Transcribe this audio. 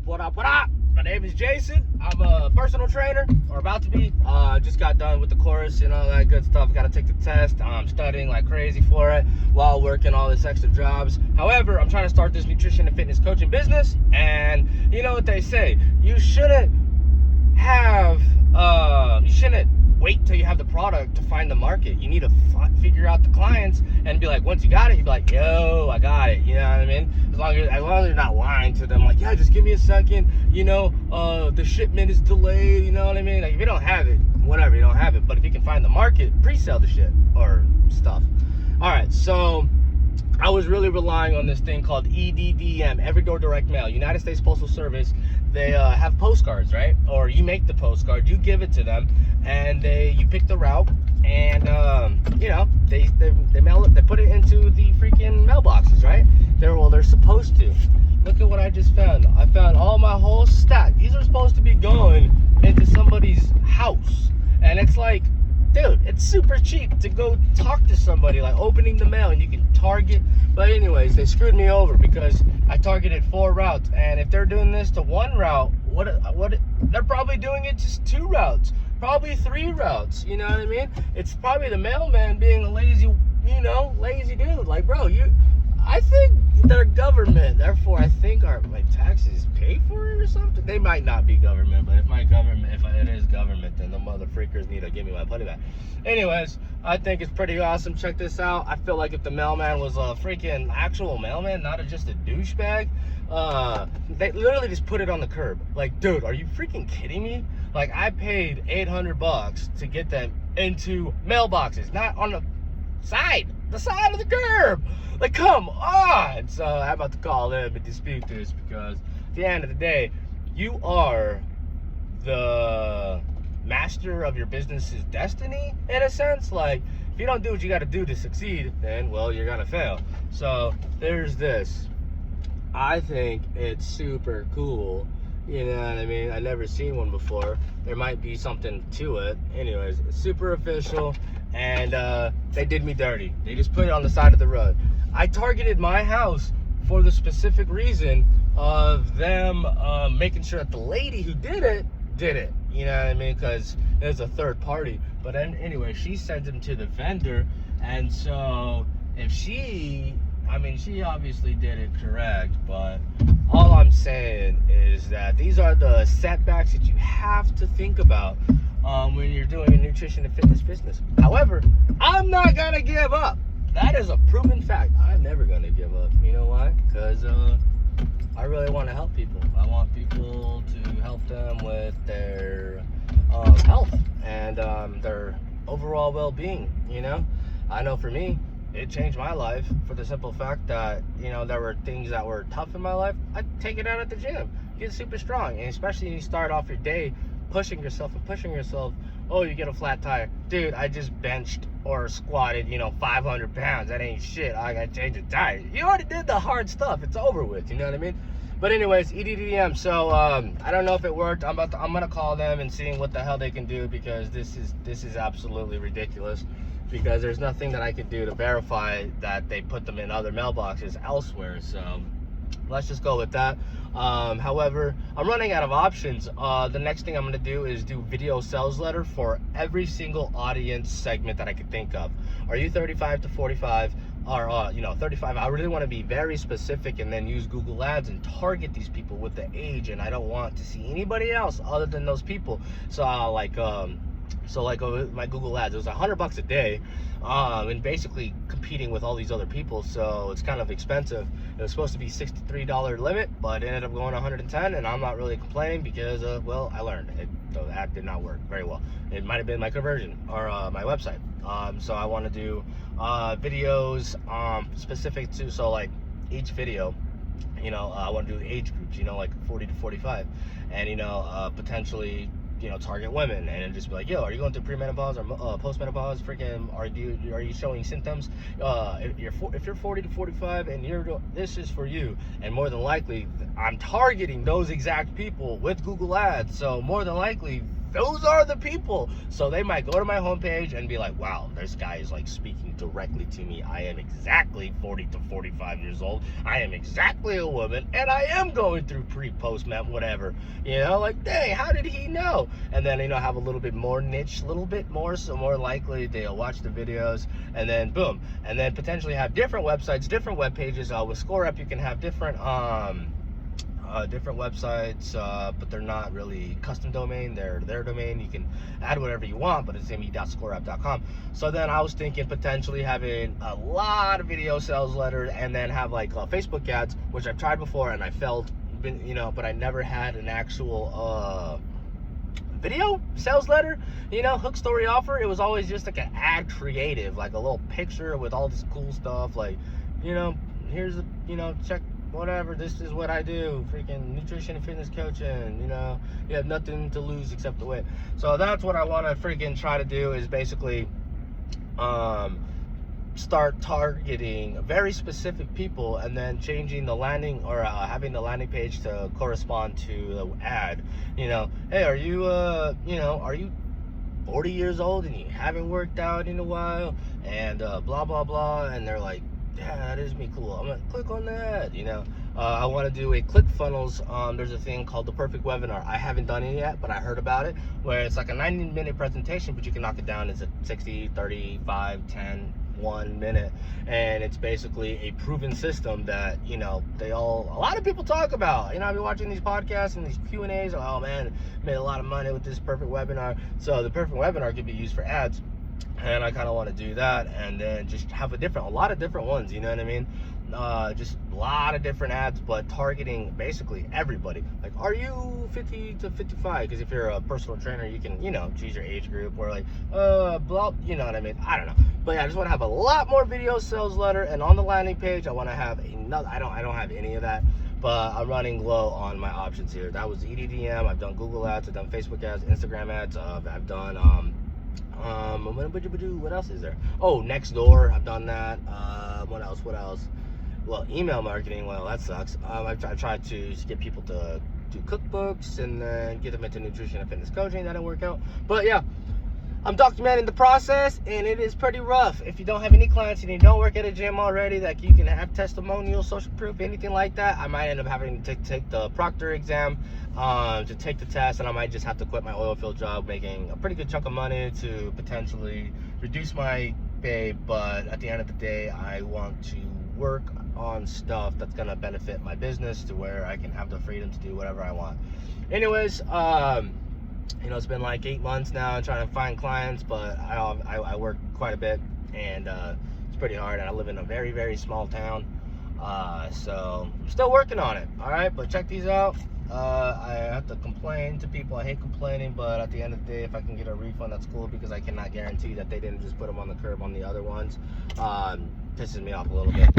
What up? My name is Jason. I'm a personal trainer, or about to be. Just got done with the course and all that good stuff. Got to take the test. I'm studying like crazy for it while working all this extra jobs. However, I'm trying to start this nutrition and fitness coaching business. And you know what they say? You shouldn't wait till you have the product to find the market. You need to figure out the clients and be like, once you got it, you be like, yo, I got it. You know what I mean? As long as you're not lying to them, like, yeah, just give me a second. You know, the shipment is delayed. You know what I mean? Like, if you don't have it, whatever, you don't have it. But if you can find the market, pre-sell the shit or stuff. All right, so I was really relying on this thing called EDDM, Every Door Direct Mail, United States Postal Service. They have postcards, right? Or you make the postcard, you give it to them, and you pick the route, and you know, they mail it, they put it into the freaking mailboxes, right? They're supposed to. Look at what I just found. I found all my whole stack. These are supposed to be going into somebody's house, and it's like, dude, it's super cheap to go talk to somebody, like opening the mail, and you can target. But anyways, they screwed me over because I targeted 4 routes, and if they're doing this to 1 route, what they're probably doing it just 2 routes, probably 3 routes. You know what I mean? It's probably the mailman being a lazy dude. Like, bro, I think they're government, therefore I think my taxes pay for it or something. They might not be government, but if it is government, then the motherfreakers need to give me my money back. Anyways, I think it's pretty awesome. Check this out. I feel like if the mailman was a freaking actual mailman, not just a douchebag, they literally just put it on the curb. Like, dude, are you freaking kidding me? Like, I paid $800 to get them into mailboxes, not on the side of the curb. Like, come on. So I'm about to call them and dispute this, because at the end of the day, you are the master of your business's destiny, in a sense. Like, if you don't do what you got to do to succeed, then, well, you're gonna fail. So there's this. I think it's super cool. You know what I mean? I've never seen one before. There might be something to it. Anyways, it's super official, and they did me dirty. They just put it on the side of the road. I targeted my house for the specific reason of them making sure that the lady who did it. You know what I mean? Because there's a third party. But anyway, she sent them to the vendor, and so if she obviously did it correct, but all I'm saying is that these are the setbacks that you have to think about when you're doing a nutrition and fitness business. However, I'm not gonna give up. That is a proven fact. I'm never gonna give up. You know why? Because I really want to help people. I want people to help them with their health and their overall well-being. You know, I know for me, it changed my life for the simple fact that, you know, there were things that were tough in my life. I'd take it out at the gym, get super strong, and especially when you start off your day pushing yourself. Oh, you get a flat tire. Dude, I just benched or squatted, 500 pounds. That ain't shit. I gotta change the tire. You already did the hard stuff. It's over with, you know what I mean? But anyways, EDDM. So I don't know if it worked. I'm gonna call them and seeing what the hell they can do, because this is absolutely ridiculous. Because there's nothing that I could do to verify that they put them in other mailboxes elsewhere. So let's just go with that. However, I'm running out of options. The next thing I'm going to do is do video sales letter for every single audience segment that I could think of. Are you 35 to 45? Or 35? I really want to be very specific, and then use Google Ads and target these people with the age, and I don't want to see anybody else other than those people. So my Google Ads, it was $100 a day, and basically competing with all these other people, so it's kind of expensive. It was supposed to be $63 limit, but it ended up going $110, and I'm not really complaining because, well, I learned the ad did not work very well. It might have been my conversion or my website. So I want to do videos specific to, so like each video, I want to do age groups, like 40 to 45, and potentially target women, and just be like, yo, are you going through premenopause or postmenopause? Freaking, are you showing symptoms? If you're 40 to 45 and this is for you. And more than likely, I'm targeting those exact people with Google Ads, so more than likely those are the people. So they might go to my homepage and be like, wow, this guy is like speaking directly to me. I am exactly 40 to 45 years old. I am exactly a woman, and I am going through pre-post, whatever. Like, dang, how did he know? And then, have a little bit more niche, a little bit more, so more likely they'll watch the videos, and then boom. And then potentially have different websites, different web pages. With ScoreUp, you can have different websites, but they're not really custom domain. They're their domain. You can add whatever you want, but it's me.scoreup.com. So then I was thinking potentially having a lot of video sales letters, and then have like Facebook ads, which I've tried before and I failed, but I never had an actual video sales letter, hook story offer. It was always just like an ad creative, like a little picture with all this cool stuff, like, here's a, check whatever, this is what I do, freaking nutrition and fitness coaching, you have nothing to lose except to win. So that's what I want to freaking try to do, is basically start targeting very specific people, and then changing the landing, or having the landing page to correspond to the ad. Hey, are you 40 years old and you haven't worked out in a while, and blah blah blah, and they're like, yeah, that is me, cool, I'm gonna click on that. I want to do a ClickFunnels. There's a thing called the perfect webinar. I haven't done it yet, but I heard about it, where it's like a 90-minute presentation, but you can knock it down into 60, 35, 10, 1 minute, and it's basically a proven system that a lot of people talk about. I've been watching these podcasts and these Q&As. Oh man, made a lot of money with this perfect webinar. So the perfect webinar could be used for ads, and I kind of want to do that, and then just have a lot of different ones, you know what I mean? Just a lot of different ads, but targeting basically everybody. Like, are you 50 to 55? Because if you're a personal trainer, you can, choose your age group, or like, blah, you know what I mean? I don't know. But yeah, I just want to have a lot more video sales letter, and on the landing page, I want to have another, I don't have any of that, but I'm running low on my options here. That was EDDM. I've done Google ads, I've done Facebook ads, Instagram ads, I've done, what else is there? Oh, Nextdoor, I've done that. What else? Well, email marketing, well, that sucks. I've tried to get people to do cookbooks and then get them into nutrition and fitness coaching. That didn't work out. But yeah, I'm documenting the process, and it is pretty rough. If you don't have any clients and you don't work at a gym already, that you can have testimonials, social proof, anything like that, I might end up having to take the proctor exam to take the test, and I might just have to quit my oil field job, making a pretty good chunk of money, to potentially reduce my pay. But at the end of the day, I want to work on stuff that's gonna benefit my business, to where I can have the freedom to do whatever I want. Anyways, it's been like 8 months now trying to find clients, but I work quite a bit, and it's pretty hard, and I live in a very, very small town, so I'm still working on it. All right, but check these out. I have to complain to people. I hate complaining, but at the end of the day, if I can get a refund, that's cool, because I cannot guarantee that they didn't just put them on the curb on the other ones. Pisses me off a little bit.